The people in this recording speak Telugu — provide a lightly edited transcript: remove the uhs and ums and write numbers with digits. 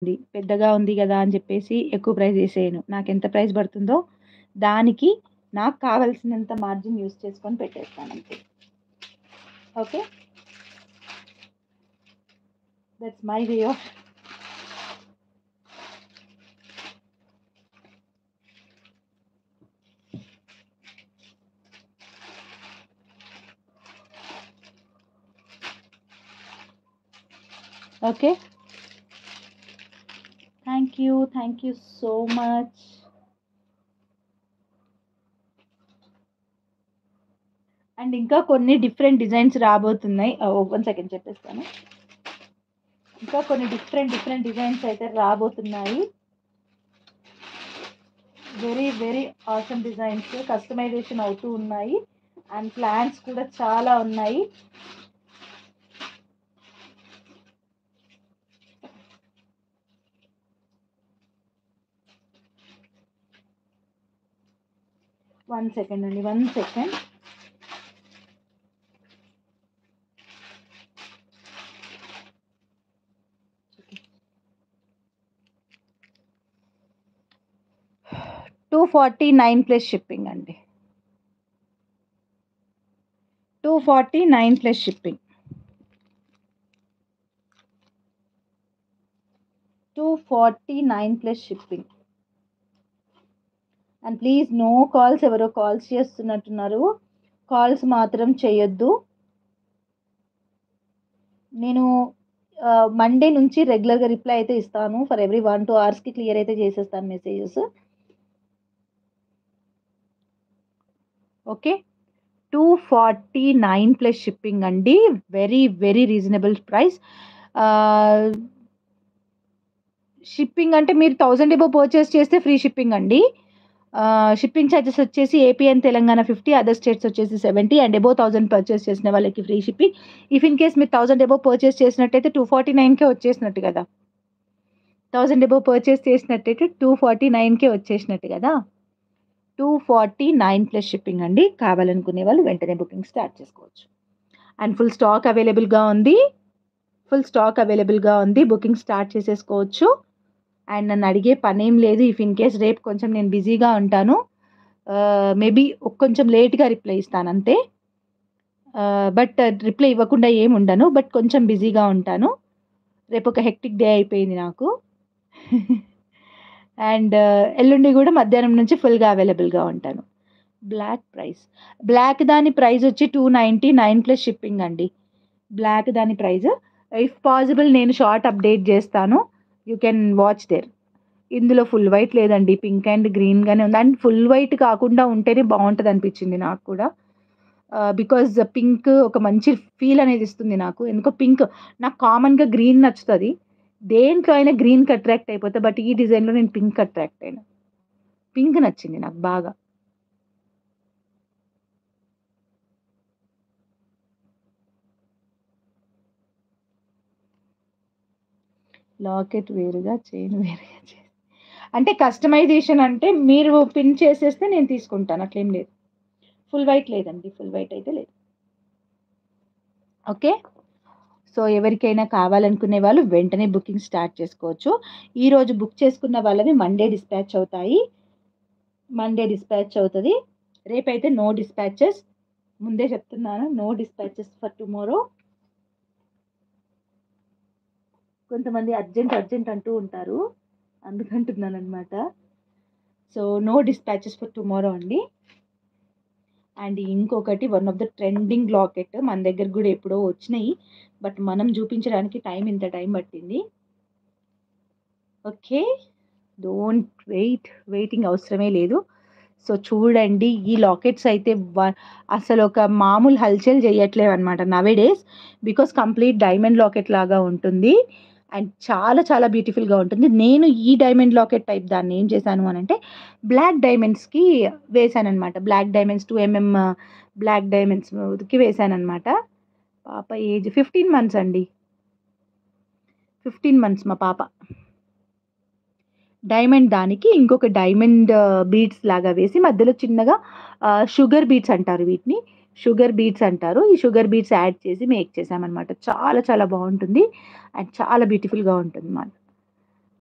పెద్దగా ఉంది గదా అని చెప్పేసి ఎక్కువ ప్రైస్ ఏసేయను. నాకెంత ప్రైస్ పడుతుందో దానికి నాకు కావాల్సినంత మార్జిన్ యూజ్ చేసుకొని పెట్టేస్తానంతే. Okay. That's my way of okay. Thank you so much. And ఇంకా కొన్ని డిఫరెంట్ డిజైన్స్ రాబోతున్నాయి. 1 సెకండ్ చెప్పేస్తాను. ఇంకా కొన్ని డిఫరెంట్ డిజైన్స్ అయితే రాబోతున్నాయి. వెరీ ఆసమ్ డిజైన్స్ కస్టమైజేషన్ అవుతూ ఉన్నాయి. అండ్ ప్లాన్స్ కూడా చాలా ఉన్నాయి. వన్ సెకండ్ అండి, 1 సెకండ్. $249 ప్లస్ షిప్పింగ్ అండి. 249 plus shipping. 249 plus shipping. And please no calls. ఎవరో కాల్స్ చేస్తున్నట్టున్నారు. కాల్స్ మాత్రం చేయొద్దు. నేను మండే నుంచి రెగ్యులర్గా రిప్లై అయితే ఇస్తాను. ఫర్ ఎవ్రీ 1-2 అవర్స్కి క్లియర్ అయితే చేసేస్తాను మెసేజెస్. ఓకే. 249 ప్లస్ షిప్పింగ్ అండి. Very reasonable price. షిప్పింగ్ అంటే మీరు 1000 ఎబో పర్చేస్ చేస్తే ఫ్రీ షిప్పింగ్ అండి. షిప్పింగ్ ఛార్జెస్ వచ్చేసి AP and Telangana 50, other states వచ్చేసి 70 అండ్ అబోవ్ 1000 పర్చేస్ చేసిన వాళ్ళకి free shipping. If in case మీరు 1000 ఎబోవ్ పర్చేస్ చేసినట్టయితే 249కే వచ్చేసినట్టు కదా. 1000 ఎబోవ్ పర్చేస్ చేసినట్టయితే 249కే వచ్చేసినట్టు కదా. 249 ప్లస్ షిప్పింగ్ అండి. కావాలనుకునే వాళ్ళు వెంటనే బుకింగ్ స్టార్ట్ చేసుకోవచ్చు. అండ్ ఫుల్ స్టాక్ అవైలబుల్గా ఉంది. బుకింగ్ స్టార్ట్ చేసేసుకోవచ్చు. అండ్ నన్ను అడిగే పనేం లేదు. ఇఫ్ ఇన్ కేస్ రేపు కొంచెం నేను బిజీగా ఉంటాను. మేబీ కొంచెం లేట్‌గా రిప్లై ఇస్తాను అంతే. బట్ రిప్లై ఇవ్వకుండా ఏమి ఉండను. బట్ కొంచెం బిజీగా ఉంటాను. రేపు ఒక హెక్టిక్ డే అయిపోయింది నాకు. అండ్ ఎల్లుండి కూడా మధ్యాహ్నం నుంచి ఫుల్‌గా అవైలబుల్‌గా ఉంటాను. బ్లాక్ దాని ప్రైస్ వచ్చి 299 ప్లస్ షిప్పింగ్ అండి. బ్లాక్ దాని ప్రైస్. ఇఫ్ పాసిబుల్ నేను షార్ట్ అప్డేట్ చేస్తాను. You can watch there. ఇందులో ఫుల్ వైట్ లేదండి. పింక్ అండ్ గ్రీన్‌గానే ఉంది. అండ్ ఫుల్ వైట్ కాకుండా ఉంటేనే బావుంటదనిపించింది నాకు కూడా. బికాజ్ పింక్ ఒక మంచి ఫీల్ అనేది ఇస్తుంది నాకు. ఎందుకో పింక్ నాకు కామన్‌గా గ్రీన్ నచ్చుతది. దేంట్లో అయినా గ్రీన్‌కి అట్రాక్ట్ అయిపోతా. బట్ ఈ డిజైన్‌లో నేను పింక్ అట్రాక్ట్ అయినా. పింక్ నచ్చింది నాకు బాగా. లాకెట్ వేరుగా, చైన్ వేరుగా అంటే కస్టమైజేషన్ అంటే మీరు పిన్ చేసేస్తే నేను తీసుకుంటాను. అట్లేం లేదు. ఫుల్ వైట్ లేదండి. ఫుల్ వైట్ అయితే లేదు. ఓకే. సో, ఎవరికైనా కావాలనుకునే వాళ్ళు వెంటనే బుకింగ్ స్టార్ట్ చేసుకోవచ్చు. ఈరోజు బుక్ చేసుకున్న వాళ్ళవి మండే డిస్పాచ్ అవుతది. రేపైతే నో డిస్పాచెస్. ముందే చెప్తున్నాను. No dispatches for tomorrow. కొంతమంది అర్జెంట్ అంటూ ఉంటారు. అందుకంటున్నాననమాట. So, no dispatches for tomorrow అండి. అండ్ ఇంకొకటి one of the trending locket మన దగ్గర గూడా ఎప్పుడో వచ్చినాయి. బట్ మనం చూపించడానికి ఇంత టైం పట్టింది. ఓకే. డోంట్ వెయిటింగ్ అవసరమే లేదు. సో, చూడండి ఈ లాకెట్స్ అయితే అసలొక మామూలు హల్చల్ చేయట్లేవన్నమాట నౌ-ఏ-డేస్. బికాజ్ కంప్లీట్ డైమండ్ లాకెట్ లాగా ఉంటుంది. అండ్ చాలా బ్యూటిఫుల్‌గా ఉంటుంది. నేను ఈ డైమండ్ లాకెట్ టైప్ దాన్ని ఏం చేశాను అనంటే బ్లాక్ డైమండ్స్‌కి వేశాననమాట. బ్లాక్ డైమండ్స్ 2 ఎంఎం బ్లాక్ డైమండ్స్‌కి వేశాననమాట. పాప ఏజ్ 15 మంత్స్ అండి. 15 మంత్స్ మా పాప. డైమండ్ దానికి ఇంకొక డైమండ్ బీడ్స్ లాగా వేసి మధ్యలో చిన్నగా షుగర్ బీడ్స్ అంటారు వీటిని. షుగర్ బీడ్స్ అంటారు. ఈ షుగర్ బీడ్స్ యాడ్ చేసి మేక్ చేశామనమాట. చాలా బావుంటుంది. అండ్ చాలా బ్యూటిఫుల్‌గా ఉంటుందన్నమాట.